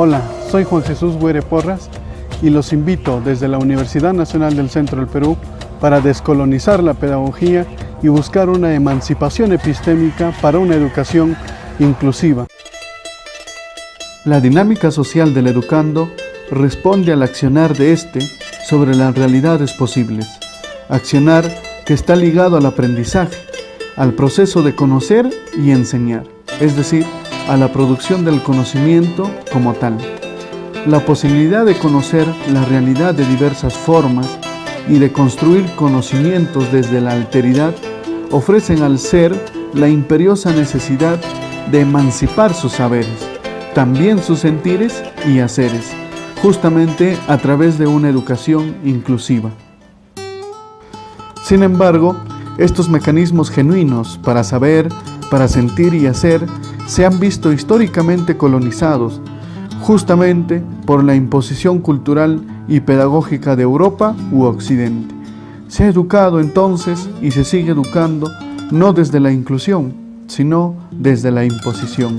Hola, soy Juan Jesús Güere Porras y los invito desde la Universidad Nacional del Centro del Perú para descolonizar la pedagogía y buscar una emancipación epistémica para una educación inclusiva. La dinámica social del educando responde al accionar de éste sobre las realidades posibles. Accionar que está ligado al aprendizaje, al proceso de conocer y enseñar, es decir, a la producción del conocimiento como tal. La posibilidad de conocer la realidad de diversas formas y de construir conocimientos desde la alteridad ofrecen al ser la imperiosa necesidad de emancipar sus saberes, también sus sentires y haceres, justamente a través de una educación inclusiva. Sin embargo, estos mecanismos genuinos para saber, para sentir y hacer se han visto históricamente colonizados, justamente por la imposición cultural y pedagógica de Europa u Occidente. Se ha educado entonces y se sigue educando no desde la inclusión, sino desde la imposición.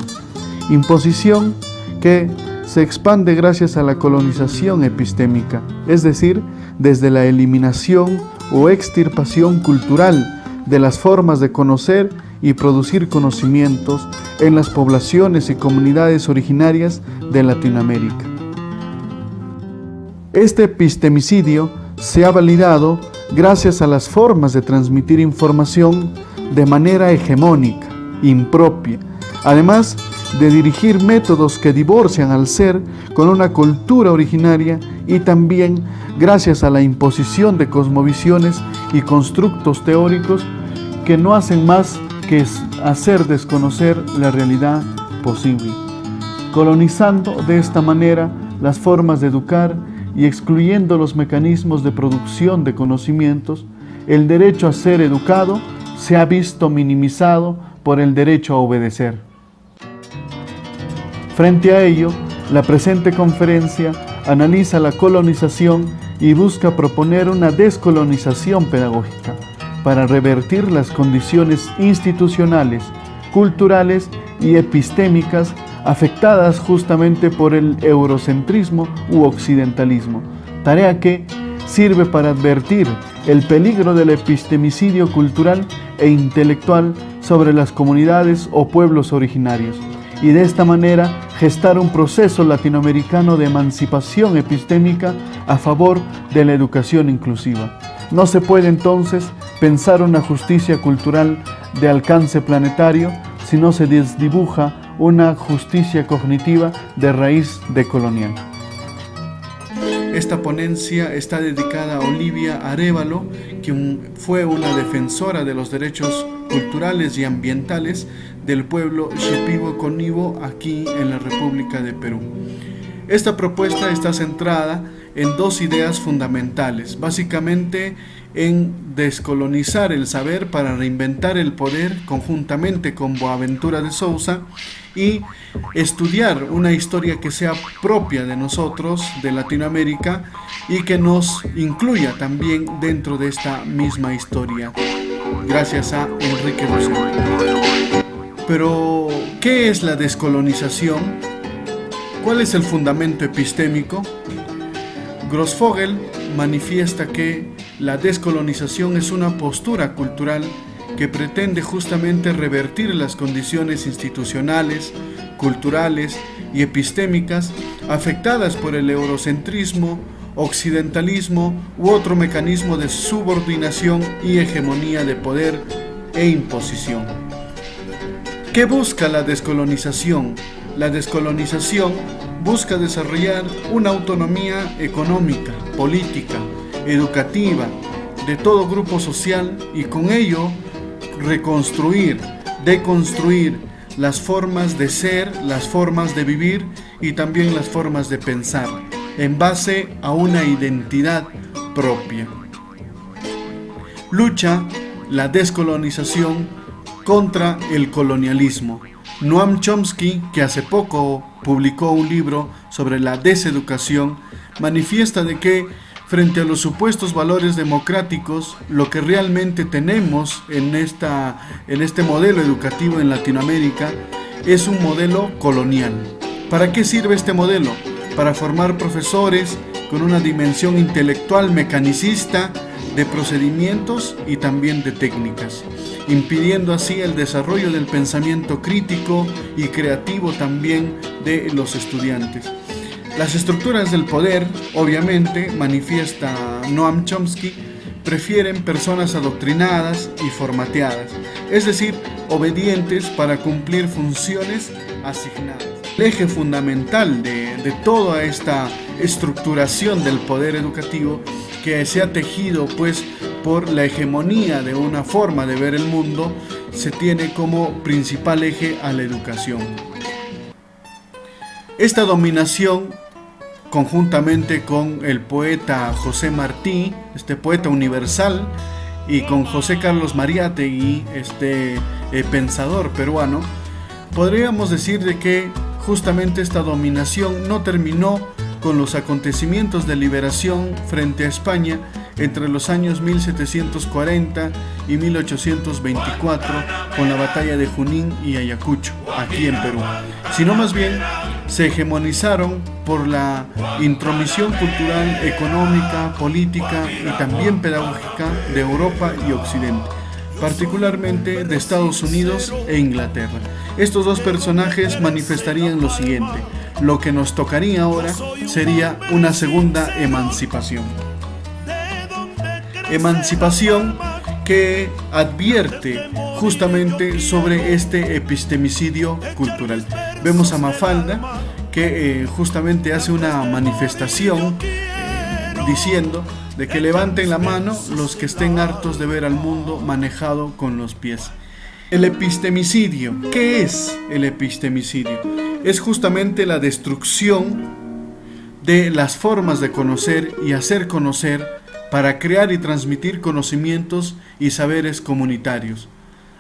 Imposición que se expande gracias a la colonización epistémica, es decir, desde la eliminación o extirpación cultural de las formas de conocer y producir conocimientos en las poblaciones y comunidades originarias de Latinoamérica. Este epistemicidio se ha validado gracias a las formas de transmitir información de manera hegemónica, impropia, además de dirigir métodos que divorcian al ser con una cultura originaria y también gracias a la imposición de cosmovisiones y constructos teóricos que no hacen más que hacer desconocer la realidad posible, colonizando de esta manera las formas de educar y excluyendo los mecanismos de producción de conocimientos. El derecho a ser educado se ha visto minimizado por el derecho a obedecer. Frente a ello, la presente conferencia analiza la colonización y busca proponer una descolonización pedagógica para revertir las condiciones institucionales, culturales y epistémicas afectadas justamente por el eurocentrismo u occidentalismo, tarea que sirve para advertir el peligro del epistemicidio cultural e intelectual sobre las comunidades o pueblos originarios, y de esta manera gestar un proceso latinoamericano de emancipación epistémica a favor de la educación inclusiva. No se puede entonces pensar una justicia cultural de alcance planetario si no se desdibuja una justicia cognitiva de raíz decolonial. Esta ponencia está dedicada a Olivia Arévalo, quien fue una defensora de los derechos culturales y ambientales del pueblo Shipibo-Conibo aquí en la República de Perú. Esta propuesta está centrada en dos ideas fundamentales, básicamente en descolonizar el saber para reinventar el poder conjuntamente con Boaventura de Sousa y estudiar una historia que sea propia de nosotros, de Latinoamérica, y que nos incluya también dentro de esta misma historia, gracias a Enrique Dussel. Pero, ¿qué es la descolonización? ¿Cuál es el fundamento epistémico? Grossfogel manifiesta que la descolonización es una postura cultural que pretende justamente revertir las condiciones institucionales, culturales y epistémicas afectadas por el eurocentrismo, occidentalismo u otro mecanismo de subordinación y hegemonía de poder e imposición. ¿Qué busca la descolonización? La descolonización busca desarrollar una autonomía económica, política, educativa, de todo grupo social y con ello reconstruir, deconstruir las formas de ser, las formas de vivir y también las formas de pensar en base a una identidad propia. Lucha la descolonización contra el colonialismo. Noam Chomsky, que hace poco publicó un libro sobre la deseducación, manifiesta de que frente a los supuestos valores democráticos, lo que realmente tenemos en este modelo educativo en Latinoamérica es un modelo colonial. ¿Para qué sirve este modelo? Para formar profesores con una dimensión intelectual mecanicista de procedimientos y también de técnicas, impidiendo así el desarrollo del pensamiento crítico y creativo también de los estudiantes. Las estructuras del poder, obviamente, manifiesta Noam Chomsky, prefieren personas adoctrinadas y formateadas, es decir, obedientes para cumplir funciones asignadas. El eje fundamental de toda esta estructuración del poder educativo que se ha tejido pues por la hegemonía de una forma de ver el mundo, se tiene como principal eje a la educación. Esta dominación, conjuntamente con el poeta José Martí, este poeta universal, y con José Carlos Mariátegui, este pensador peruano, podríamos decir de que justamente esta dominación no terminó con los acontecimientos de liberación frente a España entre los años 1740 y 1824 con la batalla de Junín y Ayacucho, aquí en Perú, sino más bien se hegemonizaron por la intromisión cultural, económica, política y también pedagógica de Europa y Occidente, particularmente de Estados Unidos e Inglaterra. Estos dos personajes manifestarían lo siguiente: lo que nos tocaría ahora sería una segunda emancipación. Emancipación que advierte justamente sobre este epistemicidio cultural. Vemos a Mafalda que justamente hace una manifestación diciendo de que levanten la mano los que estén hartos de ver al mundo manejado con los pies. El epistemicidio. ¿Qué es el epistemicidio? Es justamente la destrucción de las formas de conocer y hacer conocer para crear y transmitir conocimientos y saberes comunitarios,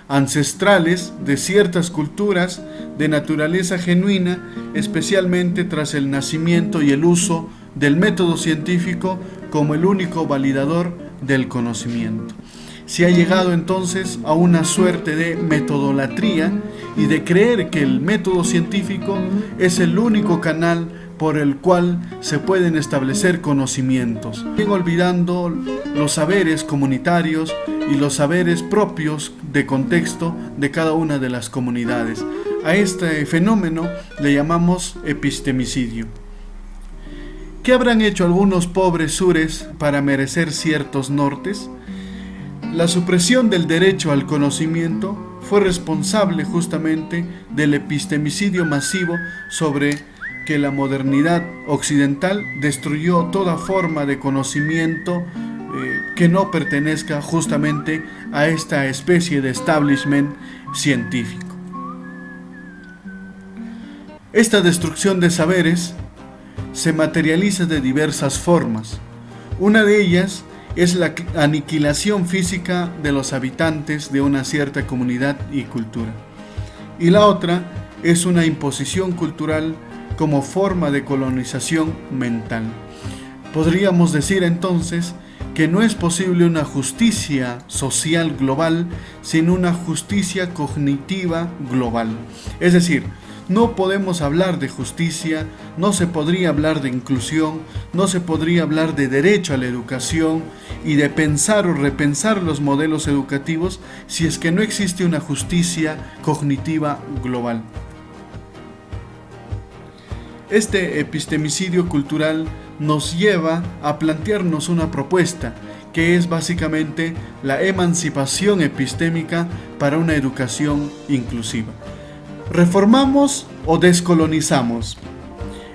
ancestrales de ciertas culturas de naturaleza genuina, especialmente tras el nacimiento y el uso del método científico como el único validador del conocimiento. Se ha llegado entonces a una suerte de metodolatría y de creer que el método científico es el único canal por el cual se pueden establecer conocimientos, olvidando los saberes comunitarios y los saberes propios de contexto de cada una de las comunidades. A este fenómeno le llamamos epistemicidio. ¿Qué habrán hecho algunos pobres sures para merecer ciertos nortes? La supresión del derecho al conocimiento fue responsable justamente del epistemicidio masivo sobre que la modernidad occidental destruyó toda forma de conocimiento que no pertenezca justamente a esta especie de establishment científico. Esta destrucción de saberes se materializa de diversas formas. Una de ellas es la aniquilación física de los habitantes de una cierta comunidad y cultura. Y la otra es una imposición cultural como forma de colonización mental. Podríamos decir entonces que no es posible una justicia social global sin una justicia cognitiva global. Es decir, no podemos hablar de justicia, no se podría hablar de inclusión, no se podría hablar de derecho a la educación y de pensar o repensar los modelos educativos si es que no existe una justicia cognitiva global. Este epistemicidio cultural nos lleva a plantearnos una propuesta que es básicamente la emancipación epistémica para una educación inclusiva. ¿Reformamos o descolonizamos?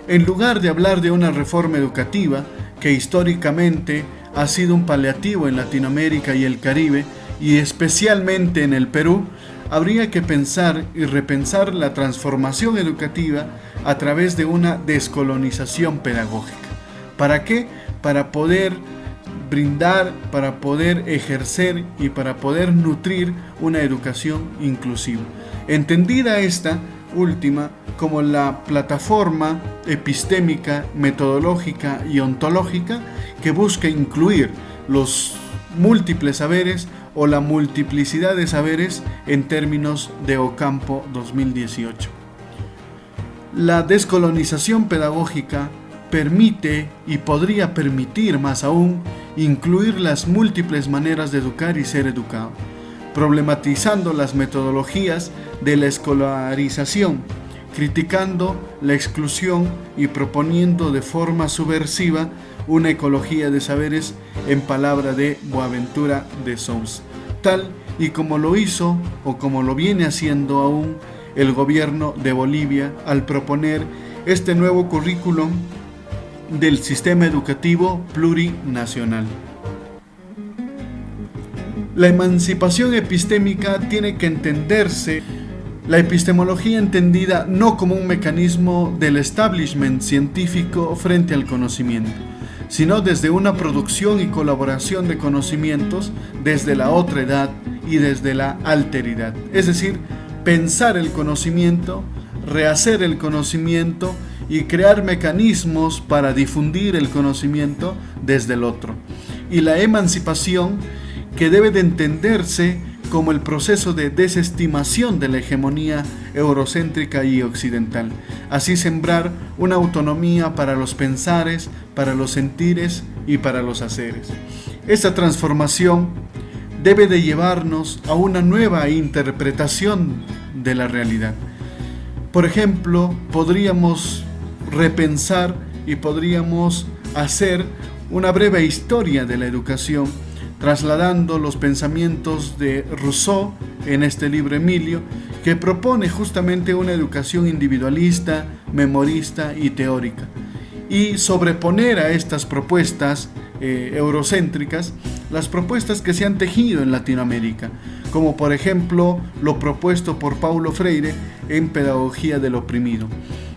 En lugar de hablar de una reforma educativa que históricamente ha sido un paliativo en Latinoamérica y el Caribe, y especialmente en el Perú, habría que pensar y repensar la transformación educativa a través de una descolonización pedagógica. ¿Para qué? Para poder brindar, para poder ejercer y para poder nutrir una educación inclusiva. Entendida esta última como la plataforma epistémica, metodológica y ontológica que busca incluir los múltiples saberes o la multiplicidad de saberes en términos de Ocampo 2018. La descolonización pedagógica permite y podría permitir más aún incluir las múltiples maneras de educar y ser educado, problematizando las metodologías de la escolarización, criticando la exclusión y proponiendo de forma subversiva una ecología de saberes, en palabra de Boaventura de Sousa, tal y como lo hizo o como lo viene haciendo aún el gobierno de Bolivia al proponer este nuevo currículum del sistema educativo plurinacional. La emancipación epistémica tiene que entenderse, la epistemología entendida no como un mecanismo del establishment científico frente al conocimiento, sino desde una producción y colaboración de conocimientos desde la otredad y desde la alteridad. Es decir, pensar el conocimiento, rehacer el conocimiento y crear mecanismos para difundir el conocimiento desde el otro. Y la emancipación, que debe de entenderse como el proceso de desestimación de la hegemonía eurocéntrica y occidental, así sembrar una autonomía para los pensares, para los sentires y para los haceres. Esta transformación debe de llevarnos a una nueva interpretación de la realidad. Por ejemplo, podríamos repensar y podríamos hacer una breve historia de la educación, trasladando los pensamientos de Rousseau en este libro Emilio, que propone justamente una educación individualista, memorista y teórica, y sobreponer a estas propuestas eurocéntricas las propuestas que se han tejido en Latinoamérica, como por ejemplo lo propuesto por Paulo Freire en Pedagogía del Oprimido,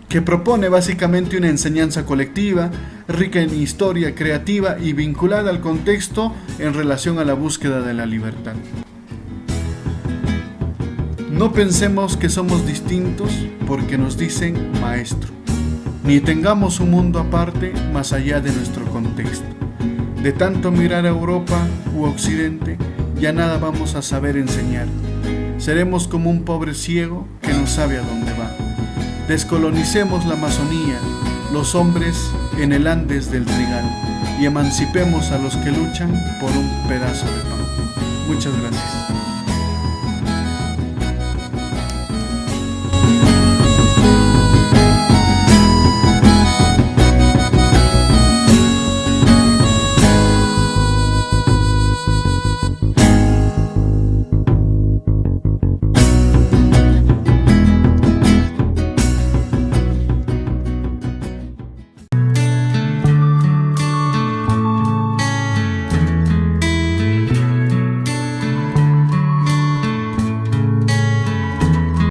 que propone básicamente una enseñanza colectiva, rica en historia creativa y vinculada al contexto en relación a la búsqueda de la libertad. No pensemos que somos distintos porque nos dicen maestro, ni tengamos un mundo aparte más allá de nuestro contexto. De tanto mirar a Europa u Occidente, ya nada vamos a saber enseñar. Seremos como un pobre ciego que no sabe a dónde va. Descolonicemos la Amazonía, los hombres en el Andes del trigal, y emancipemos a los que luchan por un pedazo de pan. Muchas gracias.